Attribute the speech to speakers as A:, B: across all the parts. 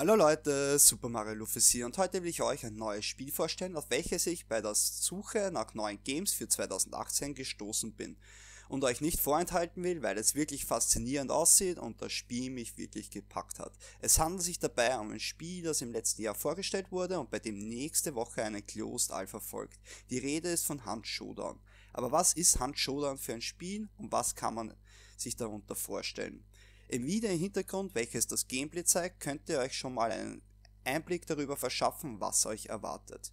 A: Hallo Leute, Super Mario Luffy hier und heute will ich euch ein neues Spiel vorstellen, auf welches ich bei der Suche nach neuen Games für 2018 gestoßen bin und euch nicht vorenthalten will, weil es wirklich faszinierend aussieht und das Spiel mich wirklich gepackt hat. Es handelt sich dabei um ein Spiel, das im letzten Jahr vorgestellt wurde und bei dem nächste Woche eine Closed Alpha folgt. Die Rede ist von Hunt Showdown. Aber was ist Hunt Showdown für ein Spiel und was kann man sich darunter vorstellen? Im Video im Hintergrund, welches das Gameplay zeigt, könnt ihr euch schon mal einen Einblick darüber verschaffen, was euch erwartet.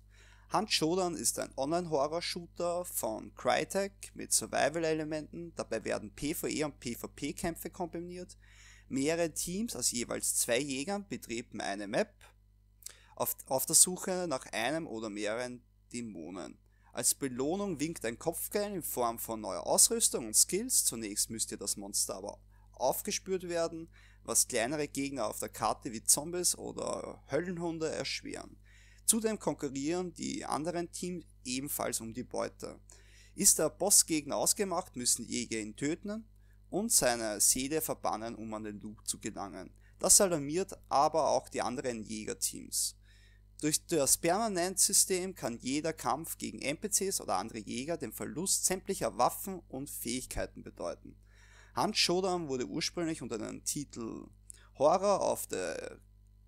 A: Hunt Showdown ist ein Online-Horror-Shooter von Crytek mit Survival-Elementen, dabei werden PvE und PvP-Kämpfe kombiniert. Mehrere Teams aus jeweils 2 Jägern betreten eine Map auf der Suche nach einem oder mehreren Dämonen. Als Belohnung winkt ein Kopfgeld in Form von neuer Ausrüstung und Skills. Zunächst müsst ihr das Monster aber aufgespürt werden, was kleinere Gegner auf der Karte wie Zombies oder Höllenhunde erschweren. Zudem konkurrieren die anderen Teams ebenfalls um die Beute. Ist der Bossgegner ausgemacht, müssen Jäger ihn töten und seine Seele verbannen, um an den Loot zu gelangen. Das alarmiert aber auch die anderen Jägerteams. Durch das Permanent-System kann jeder Kampf gegen NPCs oder andere Jäger den Verlust sämtlicher Waffen und Fähigkeiten bedeuten. Hunt Showdown wurde ursprünglich unter dem Titel Horror of the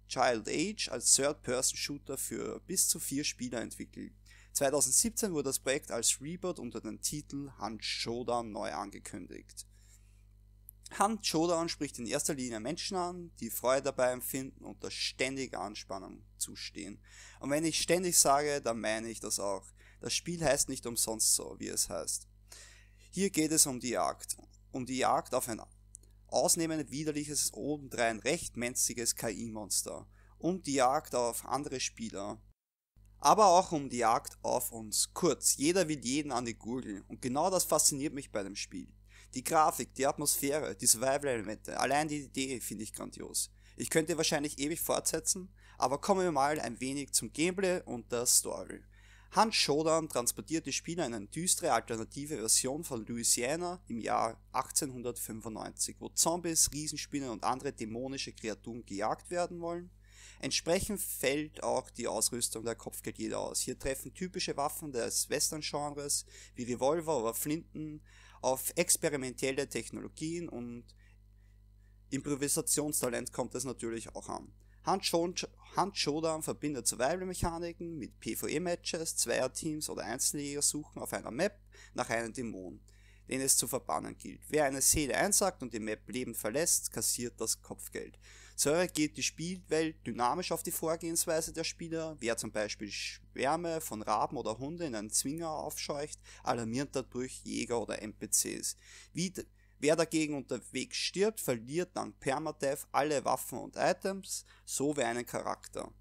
A: Child Age als Third-Person-Shooter für bis zu 4 Spieler entwickelt. 2017 wurde das Projekt als Reboot unter dem Titel Hunt Showdown neu angekündigt. Hunt Showdown spricht in erster Linie Menschen an, die Freude dabei empfinden, unter ständiger Anspannung zu stehen. Und wenn ich ständig sage, dann meine ich das auch. Das Spiel heißt nicht umsonst so, wie es heißt. Hier geht es um die Jagd. Um die Jagd auf ein ausnehmend widerliches, obendrein recht menschliches KI-Monster. Um die Jagd auf andere Spieler. Aber auch um die Jagd auf uns. Kurz, jeder will jeden an die Gurgel. Und genau das fasziniert mich bei dem Spiel. Die Grafik, die Atmosphäre, die Survival-Elemente, allein die Idee finde ich grandios. Ich könnte wahrscheinlich ewig fortsetzen, aber kommen wir mal ein wenig zum Gameplay und der Story. Hunt Showdown transportiert die Spieler in eine düstere alternative Version von Louisiana im Jahr 1895, wo Zombies, Riesenspinnen und andere dämonische Kreaturen gejagt werden wollen. Entsprechend fällt auch die Ausrüstung der Kopfgeldjäger aus. Hier treffen typische Waffen des Western-Genres wie Revolver oder Flinten auf experimentelle Technologien und Improvisationstalent kommt es natürlich auch an. Hunt Showdown verbindet Survival-Mechaniken mit PvE-Matches, Zweierteams oder Einzeljäger suchen auf einer Map nach einem Dämon, den es zu verbannen gilt. Wer eine Seele einsackt und die Map lebend verlässt, kassiert das Kopfgeld. So geht die Spielwelt dynamisch auf die Vorgehensweise der Spieler. Wer zum Beispiel Schwärme von Raben oder Hunde in einen Zwinger aufscheucht, alarmiert dadurch Jäger oder NPCs. Wer dagegen unterwegs stirbt, verliert dank Permadeath alle Waffen und Items, sowie einen Charakter.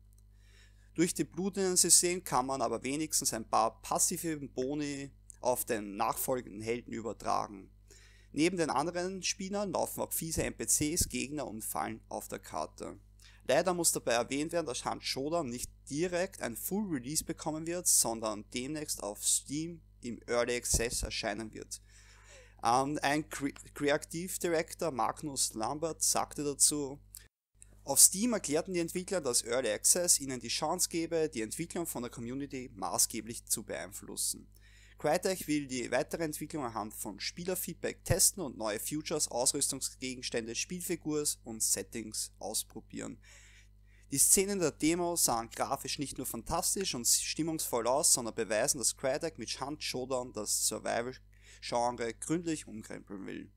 A: Durch die blutenden System kann man aber wenigstens ein paar passive Boni auf den nachfolgenden Helden übertragen. Neben den anderen Spielern laufen auch fiese NPCs, Gegner und Fallen auf der Karte. Leider muss dabei erwähnt werden, dass Hunt Showdown nicht direkt ein Full Release bekommen wird, sondern demnächst auf Steam im Early Access erscheinen wird. Ein Creative Director, Magnus Lambert, sagte dazu: Auf Steam erklärten die Entwickler, dass Early Access ihnen die Chance gebe, die Entwicklung von der Community maßgeblich zu beeinflussen. Crytek will die weitere Entwicklung anhand von Spielerfeedback testen und neue Features, Ausrüstungsgegenstände, Spielfiguren und Settings ausprobieren. Die Szenen der Demo sahen grafisch nicht nur fantastisch und stimmungsvoll aus, sondern beweisen, dass Crytek mit Hunt Showdown das Survival-Genre gründlich umkrempeln will.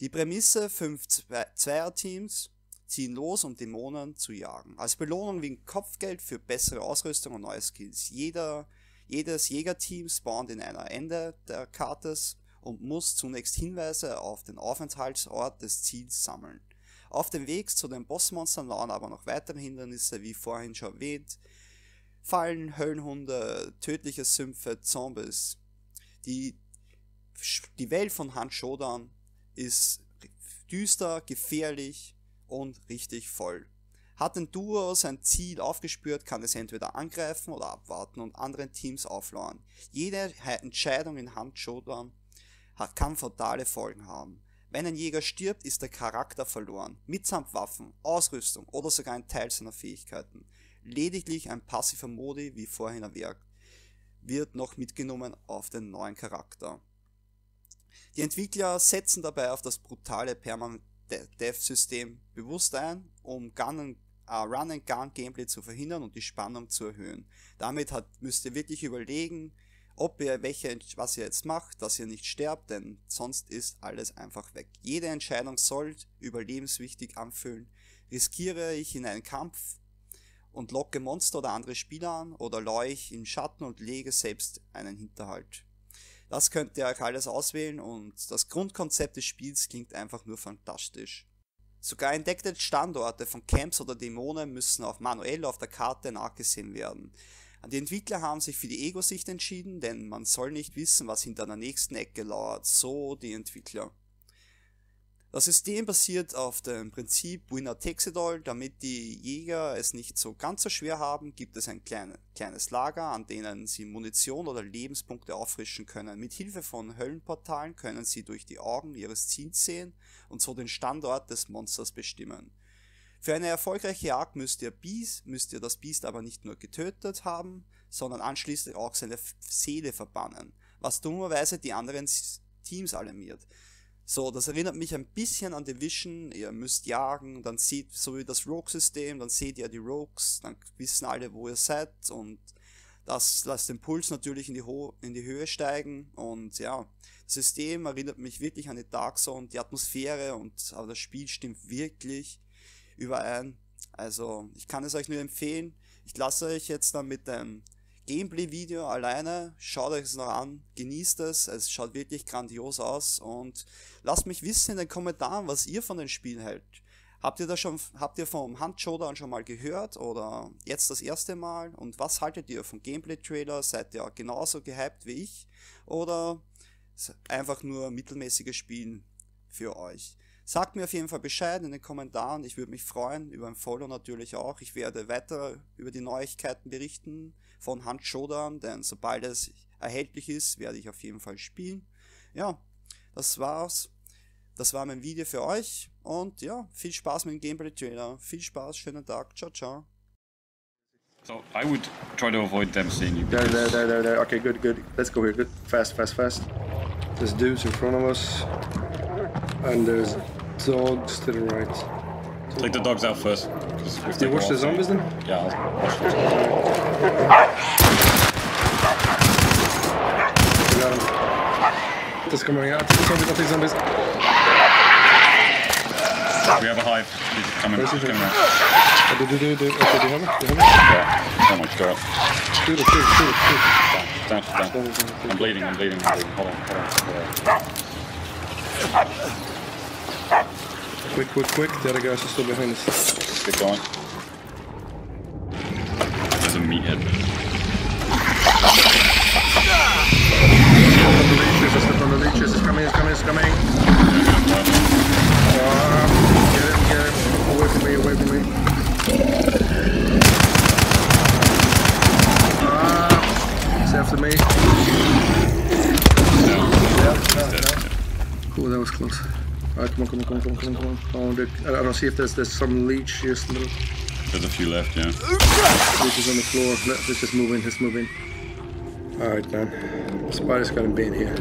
A: Die Prämisse: 5 Zweierteams ziehen los, um Dämonen zu jagen. Als Belohnung winkt Kopfgeld für bessere Ausrüstung und neue Skills. Jedes Jägerteam spawnt in einer Ende der Karte und muss zunächst Hinweise auf den Aufenthaltsort des Ziels sammeln. Auf dem Weg zu den Bossmonstern lauern aber noch weitere Hindernisse, wie vorhin schon erwähnt: Fallen, Höllenhunde, tödliche Sümpfe, Zombies. Die Welt von Hunt Showdown ist düster, gefährlich und richtig voll. Hat ein Duo sein Ziel aufgespürt, kann es entweder angreifen oder abwarten und anderen Teams auflauern. Jede Entscheidung in Hunt Showdown kann fatale Folgen haben. Wenn ein Jäger stirbt, ist der Charakter verloren, mitsamt Waffen, Ausrüstung oder sogar ein Teil seiner Fähigkeiten. Lediglich ein passiver Modi, wie vorhin erwähnt, wird noch mitgenommen auf den neuen Charakter. Die Entwickler setzen dabei auf das brutale Permadeath-System bewusst ein, um Run-and-Gun-Gameplay zu verhindern und die Spannung zu erhöhen. Damit müsst ihr wirklich überlegen, was ihr jetzt macht, dass ihr nicht sterbt, denn sonst ist alles einfach weg. Jede Entscheidung soll überlebenswichtig anfühlen. Riskiere ich in einen Kampf und locke Monster oder andere Spieler an, oder laue ich im Schatten und lege selbst einen Hinterhalt. Das könnt ihr euch alles auswählen und das Grundkonzept des Spiels klingt einfach nur fantastisch. Sogar entdeckte Standorte von Camps oder Dämonen müssen auch manuell auf der Karte nachgesehen werden. Die Entwickler haben sich für die Ego-Sicht entschieden, denn man soll nicht wissen, was hinter der nächsten Ecke lauert, so die Entwickler. Das System basiert auf dem Prinzip Winner takes it all. Damit die Jäger es nicht so ganz so schwer haben, gibt es ein kleines Lager, an denen sie Munition oder Lebenspunkte auffrischen können. Mit Hilfe von Höllenportalen können sie durch die Augen ihres Ziels sehen und so den Standort des Monsters bestimmen. Für eine erfolgreiche Jagd müsst ihr das Biest aber nicht nur getötet haben, sondern anschließend auch seine Seele verbannen, was dummerweise die anderen Teams alarmiert. So, das erinnert mich ein bisschen an Division. Ihr müsst jagen, dann seht, so wie das Rogue-System, dann seht ihr die Rogues, dann wissen alle, wo ihr seid, und das lässt den Puls natürlich in die Höhe steigen. Und ja, das System erinnert mich wirklich an die Dark Zone, die Atmosphäre, aber das Spiel stimmt wirklich überein. Also, ich kann es euch nur empfehlen. Ich lasse euch jetzt dann mit dem Gameplay-Video alleine, schaut euch es noch an, genießt es schaut wirklich grandios aus, und lasst mich wissen in den Kommentaren, was ihr von dem Spiel hält. Habt ihr vom Hunt Showdown schon mal gehört oder jetzt das erste Mal, und was haltet ihr vom Gameplay-Trailer? Seid ihr genauso gehypt wie ich oder einfach nur mittelmäßiges Spiel für euch? Sagt mir auf jeden Fall Bescheid in den Kommentaren, ich würde mich freuen, über ein Follow natürlich auch. Ich werde weiter über die Neuigkeiten berichten von Hunt Showdown, denn sobald es erhältlich ist, werde ich auf jeden Fall spielen. Ja, das war's. Das war mein Video für euch, und ja, viel Spaß mit dem Gameplay-Trailer. Viel Spaß, schönen Tag, ciao, ciao.
B: So, I would try to avoid them seeing you.
C: There. Okay, good. Let's go here. Good. Fast. There's dudes in front of us. And there's dogs to the right.
B: Take the dogs out first.
C: Do you watch the zombies then?
B: Yeah, I'll watch the zombies.
C: We got him. Just coming out. I'll take zombies.
B: We have a hive. He's coming.
C: Where's he
B: He's coming out.
C: Do. Okay, do you have it?
B: Yeah. Oh my god.
C: Shoot it.
B: Down. I'm bleeding. Hold on.
C: Quick. The other guys are still behind us.
B: Keep going. There's a meathead.
C: On the leeches. It's coming. Get him. Away from me. He's after me. Cool, that was close. Alright, come on. I don't see if there's some leech here.
B: There's a few left, yeah.
C: Leech is on the floor. Let's just move in. Alright, man. Spider's got a bait here.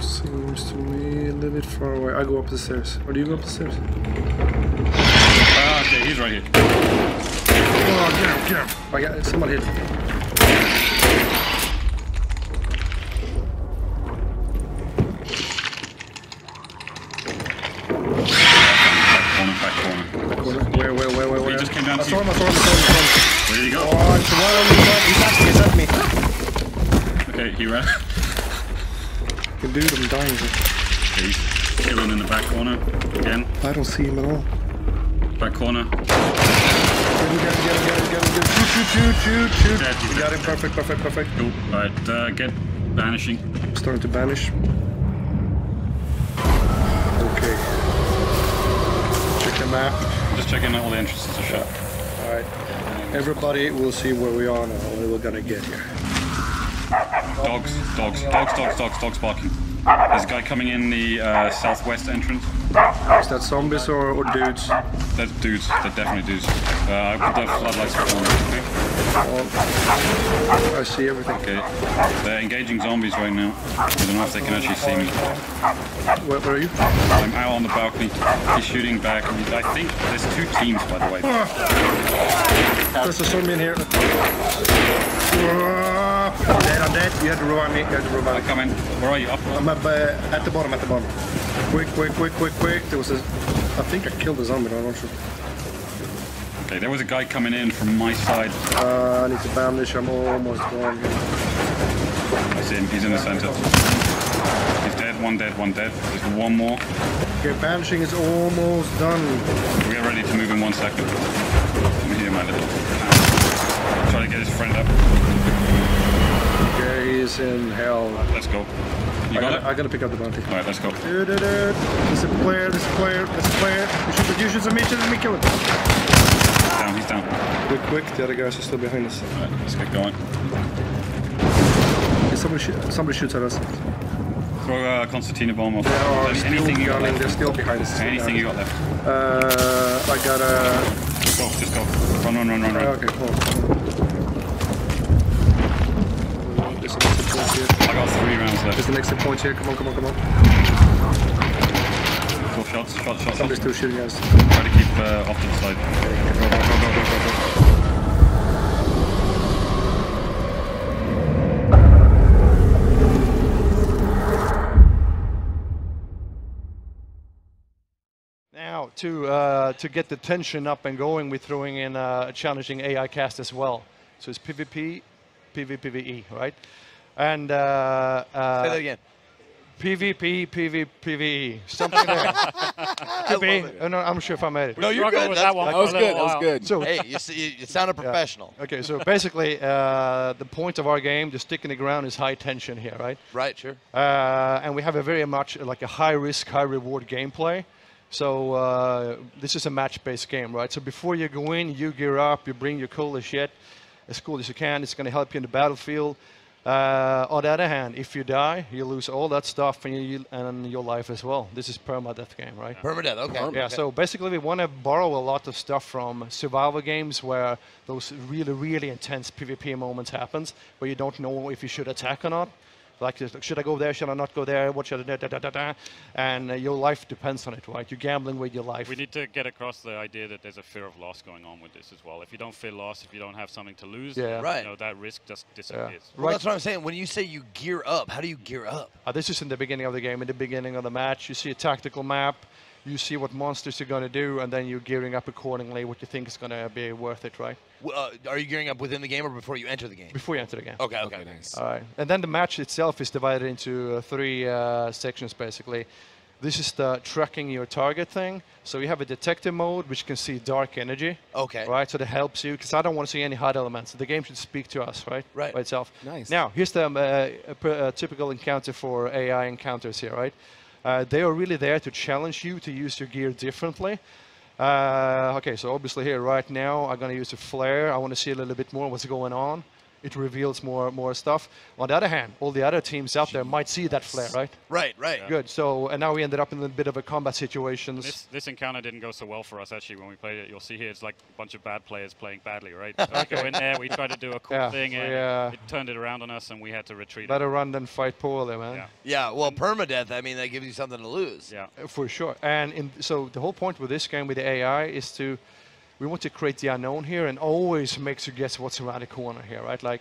C: Seems to me a little bit far away. I go up the stairs. Or do you go up the stairs?
B: Okay, he's right here.
C: Oh, get him. Oh, yeah, someone hit. Back corner. Where?
B: He just came down
C: I
B: to
C: saw
B: you.
C: him.
B: Where did he go?
C: Oh, it's one on me. He's at me.
B: Okay, he ran.
C: Good dude, I'm dying here.
B: Okay, he's killing in the back corner again.
C: I don't see him at all.
B: Back corner.
C: Get him. Shoot.
B: Dead, he's
C: Got
B: dead.
C: him, perfect.
B: Cool. Alright, get banishing.
C: Starting to banish. Okay. Check the map.
B: Just checking out all the entrances are shut.
C: Alright. Everybody will see where we are now and we're gonna get here.
B: Dogs barking. There's a guy coming in the southwest entrance.
C: Is that zombies or dudes?
B: That's dudes. They're definitely dudes. I put the floodlights on. Okay?
C: I see everything.
B: Okay. They're engaging zombies right now. I don't know if they can actually see me.
C: Where are you?
B: I'm out on the balcony. He's shooting back. I think there's 2 teams, by the way.
C: There's a zombie in here. I'm dead. You had to revive me.
B: I come in. Where are you? Up?
C: I'm up, at the bottom. Quick. There was a... I think I killed a zombie, I'm not sure.
B: Okay, there was a guy coming in from my side.
C: I need to banish. I'm almost gone here.
B: I see him. He's in the center. He's dead. One dead. There's one more.
C: Okay, banishing is almost done.
B: We are ready to move in 1 second. I'm here, my little... Try to get his friend up.
C: Okay, he's in hell.
B: Let's go. You got it?
C: I gotta pick up the bounty.
B: Alright, let's go.
C: There's a player. You shoot at me, kill him.
B: He's down.
C: Quick, the other guys are still behind us.
B: Alright, let's get going.
C: Somebody shoots at us.
B: Throw a Constantina bomb off.
C: Anything you got left? They're still behind us.
B: Anything you got left?
C: I got a...
B: Just go. Run.
C: Okay, cool. There's an exit point here.
B: I got 3 rounds left.
C: There's an exit point here. Come on.
B: Cool shots.
C: Somebody's still shooting us.
B: Try to keep off to the side. Go.
D: Now, to get the tension up and going, we're throwing in a challenging AI cast as well. So it's PvP, PvPvE, right? And
E: say that again.
D: PvP, PvPvE, something there. Could be. No, I'm sure if I made it.
E: No, you're good.
F: That was good.
D: So,
E: Hey, you sounded professional.
D: okay, so basically, the point of our game, the stick in the ground, is high tension here, right?
E: Right, sure.
D: And we have a very much like a high risk, high reward gameplay. So this is a match-based game, right? So before you go in, you gear up, you bring your coolest shit, as cool as you can. It's going to help you in the battlefield. On the other hand, if you die, you lose all that stuff and your life as well. This is permadeath game, right?
E: Permadeath, okay.
D: Yeah, so basically we want to borrow a lot of stuff from survival games where those really, really intense PvP moments happens, where you don't know if you should attack or not. Like, should I go there? Should I not go there? What should I do? And your life depends on it, right? You're gambling with your life.
B: We need to get across the idea that there's a fear of loss going on with this as well. If you don't fear loss, if you don't have something to lose,
E: right.
B: You know, that risk just disappears.
E: Well, that's what I'm saying. When you say you gear up, how do you gear up?
D: This is in the beginning of the game. In the beginning of the match, you see a tactical map. You see what monsters you're going to do, and then you're gearing up accordingly what you think is going to be worth it, right?
E: Are you gearing up within the game or before you enter the game?
D: Before you enter the game.
E: Okay, nice.
D: All right. And then the match itself is divided into 3 sections, basically. This is the tracking your target thing. So you have a detective mode, which can see dark energy.
E: Okay.
D: Right, so that helps you, because I don't want to see any HUD elements. The game should speak to us, right?
E: Right.
D: By itself.
F: Nice.
D: Now, here's the typical encounter for AI encounters here, right? They are really there to challenge you to use your gear differently. Okay, so obviously here right now I'm going to use a flare. I want to see a little bit more what's going on. It reveals more stuff. On the other hand, all the other teams out there might see that flare, right?
E: Right.
D: Yeah. Good. So, and now we ended up in a bit of a combat situation.
B: This encounter didn't go so well for us, actually, when we played it. You'll see here it's like a bunch of bad players playing badly, right? So we go in there, we tried to do a cool thing, and it turned it around on us, and we had to retreat.
D: Better run than fight poorly, man.
E: Yeah, well, permadeath, I mean, that gives you something to lose.
B: Yeah.
D: For sure. And so the whole point with this game, with the AI, is we want to create the unknown here and always makes you guess what's around the corner here, right? Like,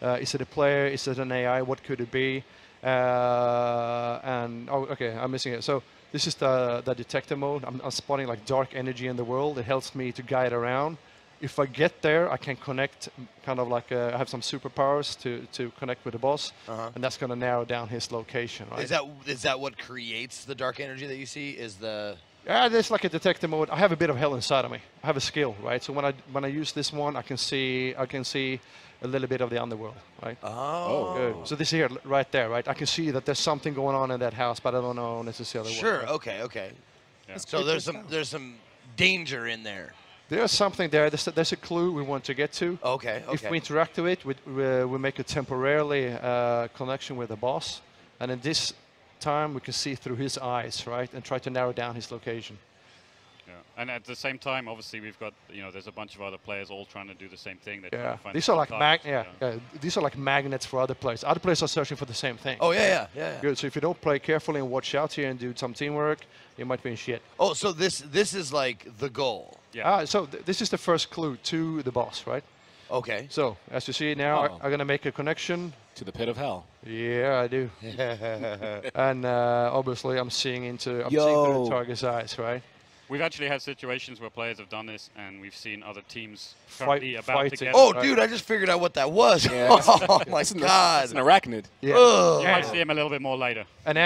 D: is it a player? Is it an AI? What could it be? Okay, I'm missing it. So this is the detector mode. I'm spotting like dark energy in the world. It helps me to guide around. If I get there, I can connect, kind of like I have some superpowers to connect with the boss, and that's going to narrow down his location, right?
E: Is that what creates the dark energy that you see? Is the
D: there's like a detector mode. I have a bit of hell inside of me. I have a skill, right? So when I use this one, I can see a little bit of the underworld, right?
E: Oh.
D: Good. So this here, right there, right? I can see that there's something going on in that house, but I don't know necessarily what.
E: Sure. Okay.
B: Yeah.
E: So there's some danger in there.
D: There's something there. There's a clue we want to get to.
E: Okay.
D: If we interact with it, we make a temporarily connection with the boss, and in this time we can see through his eyes, right, and try to narrow down his location.
B: Yeah. And at the same time, obviously, we've got, there's a bunch of other players all trying to do the same thing.
D: Yeah, these are like these are like magnets for other players. Other players are searching for the same thing.
E: Oh yeah.
D: Good. So if you don't play carefully and watch out here and do some teamwork, you might be in shit.
E: Oh, so this is like the goal.
B: Yeah.
D: So this is the first clue to the boss, right?
E: Okay.
D: So as you see now, I'm gonna make a connection
F: to the pit of hell.
D: Yeah, I do. And obviously, I'm seeing through the target's eyes, right?
B: We've actually had situations where players have done this, and we've seen other teams
D: fighting.
B: about to get.
E: Oh, dude, I just figured out what that was.
F: Yeah,
E: oh my God!
F: It's an arachnid.
D: Yeah.
B: You might see him a little bit more later.
D: And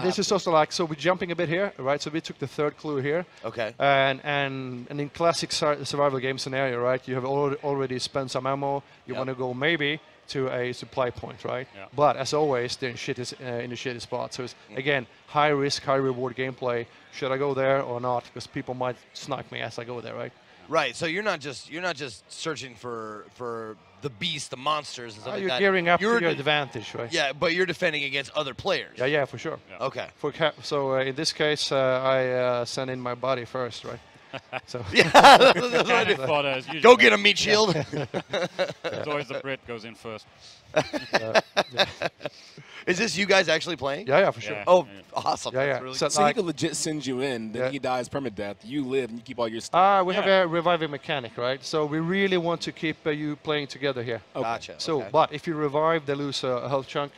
D: this is also like, so we're jumping a bit here, right? So we took the third clue here.
E: Okay.
D: And in classic survival game scenario, right? You have already spent some ammo. You want to go maybe to a supply point, right?
B: Yeah.
D: But as always, they're in the shitty spot. So it's again high risk, high reward gameplay. Should I go there or not? Because people might snipe me as I go there, right?
E: Right. So you're not just searching for the beast, the monsters, and stuff like
D: you're
E: that.
D: gearing up to your advantage, right?
E: Yeah, but you're defending against other players.
D: Yeah, for sure.
B: Yeah.
E: Okay.
D: So in this case, I send in my body first, right? So
E: go get a meat shield.
B: It's always the Brit goes in first.
E: Is this you guys actually playing?
D: Yeah, for sure.
B: Yeah.
E: Oh, awesome.
D: Yeah.
E: That's really
F: So
E: cool.
F: he could legit send you in, then he dies permadeath. You live and you keep all your stuff.
D: We have a reviving mechanic, right? So we really want to keep you playing together here.
F: Okay.
E: Gotcha.
D: So, but if you revive, they lose a health chunk.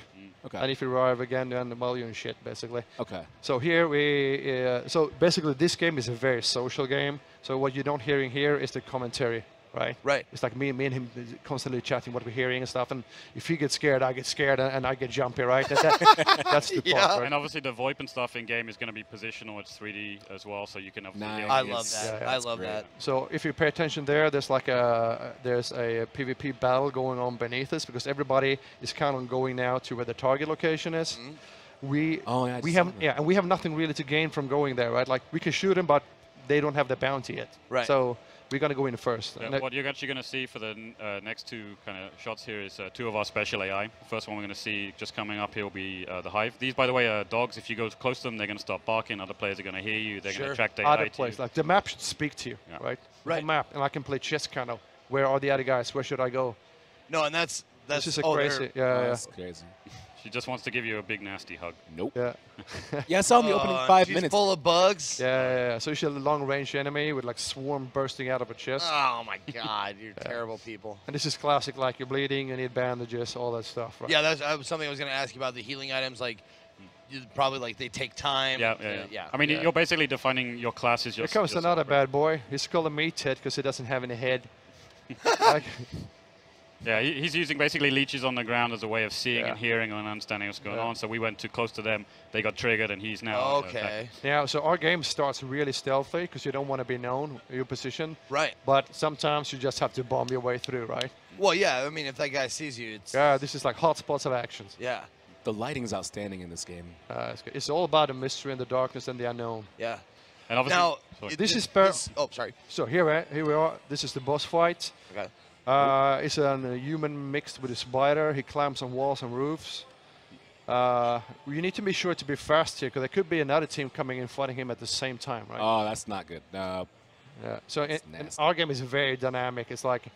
F: Okay.
D: And if you revive again, then well, you're in shit, basically.
F: Okay.
D: So here so basically this game is a very social game. So what you don't hearing here is the commentary, right?
E: Right.
D: It's like me and him constantly chatting what we're hearing and stuff. And if he gets scared, I get scared, and I get jumpy, right? That's the part, right?
B: And obviously the VoIP and stuff in game is going to be positional. It's 3D as well, so you can obviously.
F: Nice.
E: I love that.
D: Yeah,
E: I love that.
D: So if you pay attention there, there's like a PvP battle going on beneath us because everybody is kind of going now to where the target location is.
F: Mm-hmm.
D: We have nothing really to gain from going there, right? Like we can shoot them, but they don't have the bounty yet.
E: Right.
D: So we're gonna go in first.
B: Yeah, what you're actually going to see for the next two kind of shots here is two of our special AI. The first one we're going to see just coming up here will be the Hive. These, by the way, are dogs. If you go close to them, they're going to start barking. Other players are going to hear you. They're going to attract AI
D: other
B: to
D: players,
B: you.
D: like the map should speak to you, right?
E: Right.
D: The map, and I can play chess kind of. Where are the other guys? Where should I go?
E: No, and that's
D: This is a crazy.
F: That's crazy.
B: She just wants to give you a big nasty hug.
F: Nope.
D: Yeah.
F: Yeah, I saw in the opening 5
E: she's
F: minutes.
E: full of bugs.
D: Yeah. So she's a long-range enemy with like swarm bursting out of her chest.
E: Oh my God, you're terrible people.
D: And this is classic, like you're bleeding, you need bandages, all that stuff, right?
E: Yeah, that's something I was going to ask you about the healing items. Like, probably like they take time.
B: Yeah. I mean, you're basically defining your class as your.
D: Here comes another bad boy. He's called a meathead because he doesn't have any head. Like,
B: yeah, he's using basically leeches on the ground as a way of seeing and hearing and understanding what's going on. So we went too close to them. They got triggered, and he's now.
E: Okay.
D: Yeah, so our game starts really stealthy because you don't want to be known, your position.
E: Right.
D: But sometimes you just have to bomb your way through, right?
E: Well, yeah. I mean, if that guy sees you, it's.
D: Yeah, this is like hotspots of actions.
E: Yeah.
F: The lighting's outstanding in this game.
D: It's all about the mystery and the darkness and the unknown.
E: Yeah.
B: And obviously,
E: now, oh, sorry.
D: So here we are. This is the boss fight.
E: Okay.
D: It's a human mixed with a spider. He climbs on walls and roofs. You need to be sure to be fast here because there could be another team coming in fighting him at the same time, right?
F: Oh, that's not good.
D: Yeah. So our game is very dynamic. It's like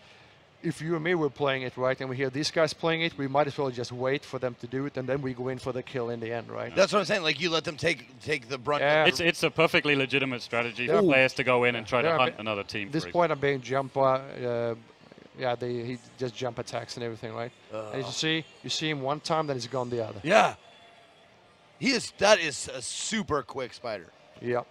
D: if you and me were playing it, right, and we hear these guys playing it, we might as well just wait for them to do it, and then we go in for the kill in the end, right?
E: That's what I'm saying. Like you let them take the brunt.
D: Yeah.
B: It's a perfectly legitimate strategy for players to go in and try to hunt another team.
D: At this point, I'm being jumped by. He just jump attacks and everything, right? And you see him one time, then he's gone the other.
E: Yeah. That is a super quick spider.
D: Yep.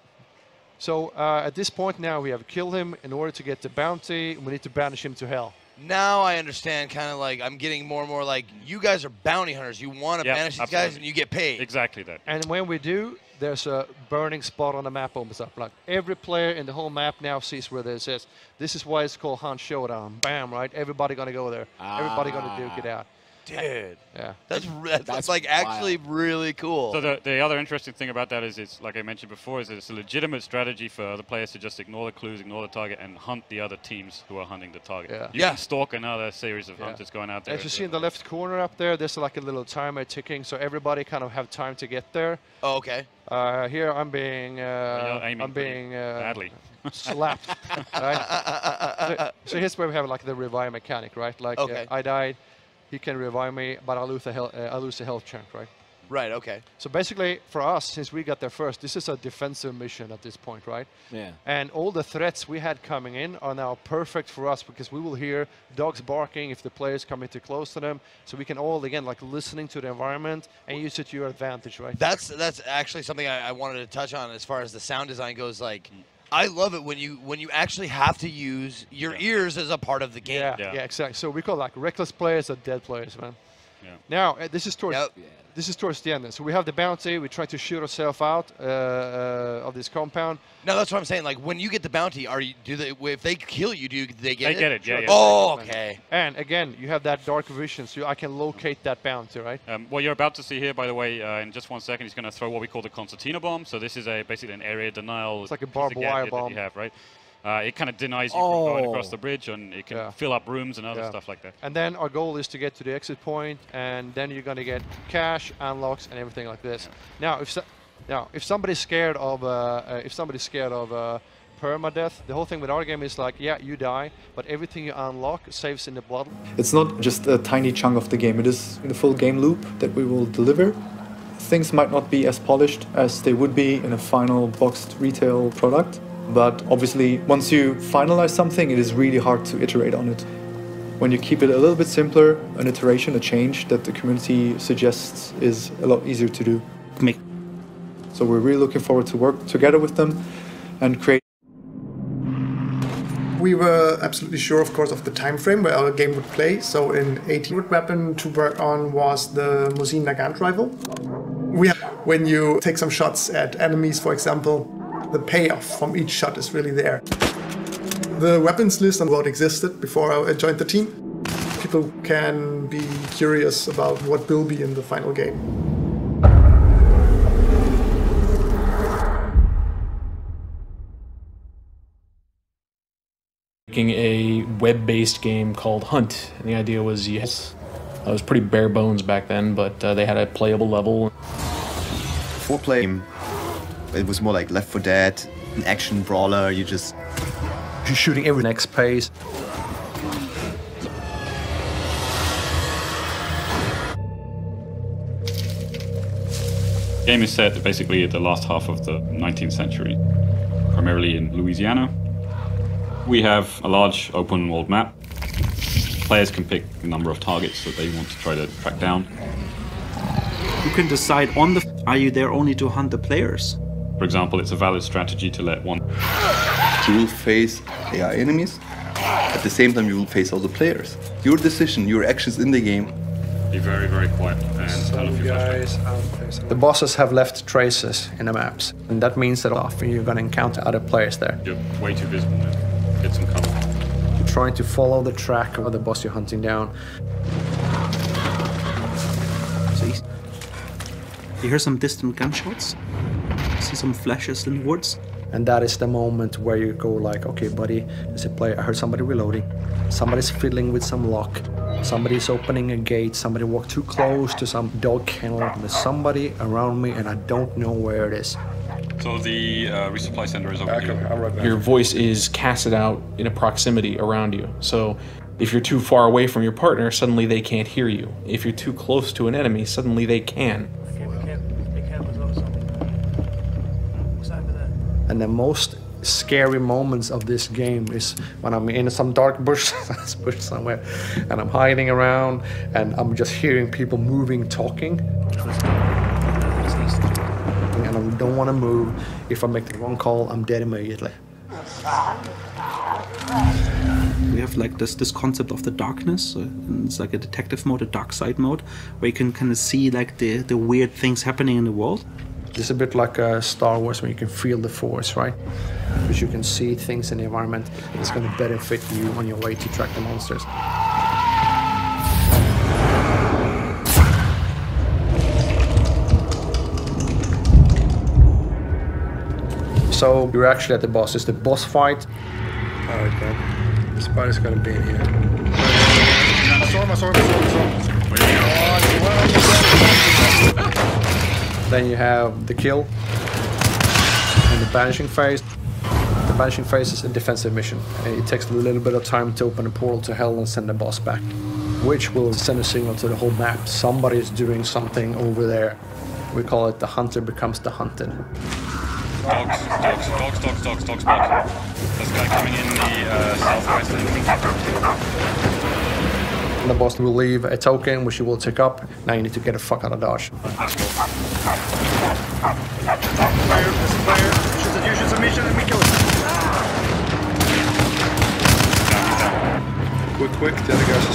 D: So at this point now, we have killed him. In order to get the bounty, we need to banish him to hell.
E: Now I understand, kind of like I'm getting more and more like you guys are bounty hunters. You want to banish these guys and you get paid.
B: Exactly that.
D: And when we do, there's a burning spot on the map opens up. Like every player in the whole map now sees where this is. This is why it's called Hunt Showdown. Bam, right? Everybody gonna go there. Everybody gonna duke it out.
E: Dude,
D: Yeah.
E: That's like actually really cool.
B: So the other interesting thing about that is it's, like I mentioned before, is it's a legitimate strategy for other players to just ignore the clues, ignore the target, and hunt the other teams who are hunting the target.
D: Yeah.
B: You can stalk another series of hunters going out there.
D: As you see in the left corner up there, there's like a little timer ticking, so everybody kind of have time to get there.
E: Oh, okay.
D: Here I'm being
B: badly
D: slapped. Right? So here's where we have like the revive mechanic, right? Like I died, he can revive me, but I lose a health chunk, right?
E: Right. Okay.
D: So basically, for us, since we got there first, this is a defensive mission at this point, right?
F: Yeah.
D: And all the threats we had coming in are now perfect for us because we will hear dogs barking if the players coming too close to them. So we can all, again, like listening to the environment and use it to your advantage, right?
E: That's actually something I wanted to touch on as far as the sound design goes. Like, I love it when you actually have to use your ears as a part of the game.
D: Yeah, exactly. So we call like reckless players or dead players, man.
B: Yeah.
D: This is towards the end. So we have the bounty. We try to shoot ourselves out of this compound.
E: No, that's what I'm saying. Like when you get the bounty, if they kill you, do they get it?
B: They get it. Yeah.
E: Oh, okay.
D: And again, you have that dark vision, so I can locate that bounty, right?
B: What you're about to see here, by the way, in just 1 second, he's going to throw what we call the concertina bomb. So this is basically an area denial.
D: It's like a barbed wire bomb.
B: You have, right? It kind of denies you from going across the bridge, and it can fill up rooms and other stuff like that.
D: And then our goal is to get to the exit point, and then you're going to get cash, unlocks, and everything like this.
B: Yeah.
D: Now, if somebody's scared of permadeath, the whole thing with our game is like, yeah, you die, but everything you unlock saves in the blood.
G: It's not just a tiny chunk of the game; it is the full game loop that we will deliver. Things might not be as polished as they would be in a final boxed retail product. But obviously, once you finalize something, it is really hard to iterate on it. When you keep it a little bit simpler, an iteration, a change that the community suggests is a lot easier to do. So we're really looking forward to work together with them and create.
H: We were absolutely sure, of course, of the time frame where our game would play. So in 18, weapon to work on was the Mosin Nagant rifle. When you take some shots at enemies, for example, the payoff from each shot is really there. The weapons list and what existed before I joined the team. People can be curious about what will be in the final game.
I: Making a web-based game called Hunt, and the idea was, it was pretty bare bones back then, but they had a playable level.
J: 4-player game. It was more like Left 4 Dead, an action brawler. You're shooting every next pace.
B: The game is set basically at the last half of the 19th century, primarily in Louisiana. We have a large open world map. Players can pick a number of targets that they want to try to track down.
K: You can decide are you there only to hunt the players?
B: For example, it's a valid strategy to let one...
J: You will face AI enemies. At the same time, you will face all the players. Your decision, your actions in the game.
B: Be very, very quiet and tell a few flashbacks.
L: The bosses have left traces in the maps, and that means that often you're going to encounter other players there.
B: You're way too visible now. Get some cover.
L: You're trying to follow the track of the boss you're hunting down.
K: You hear some distant gunshots, see some flashes in the woods.
L: And that is the moment where you go like, okay, buddy, there's a player, I heard somebody reloading. Somebody's fiddling with some lock. Somebody's opening a gate. Somebody walked too close to some dog kennel. There's somebody around me and I don't know where it is.
B: So the resupply center is over here.
I: Your voice is casted out in a proximity around you. So if you're too far away from your partner, suddenly they can't hear you. If you're too close to an enemy, suddenly they can.
L: And the most scary moments of this game is when I'm in some dark bush somewhere and I'm hiding around and I'm just hearing people moving, talking. And I don't want to move. If I make the wrong call, I'm dead immediately.
K: We have like this concept of the darkness. And it's like a detective mode, a dark side mode, where you can kind of see like the weird things happening in the world.
L: It's a bit like Star Wars, where you can feel the Force, right? Because you can see things in the environment that's going to benefit you on your way to track the monsters. So you're actually at the boss. It's the boss fight.
C: Alright, man. The spider's gonna be in here. I saw him.
L: Then you have the kill and the banishing phase. The banishing phase is a defensive mission. And it takes a little bit of time to open a portal to hell and send the boss back, which will send a signal to the whole map. Somebody is doing something over there. We call it the hunter becomes the hunted.
B: Dogs block. This guy coming in the southwest.
L: And the boss will leave a token, which you will take up. Now you need to get the fuck out of dodge.
B: Let's go.
C: Fire. Use submission and we kill him. Quick, the other guys are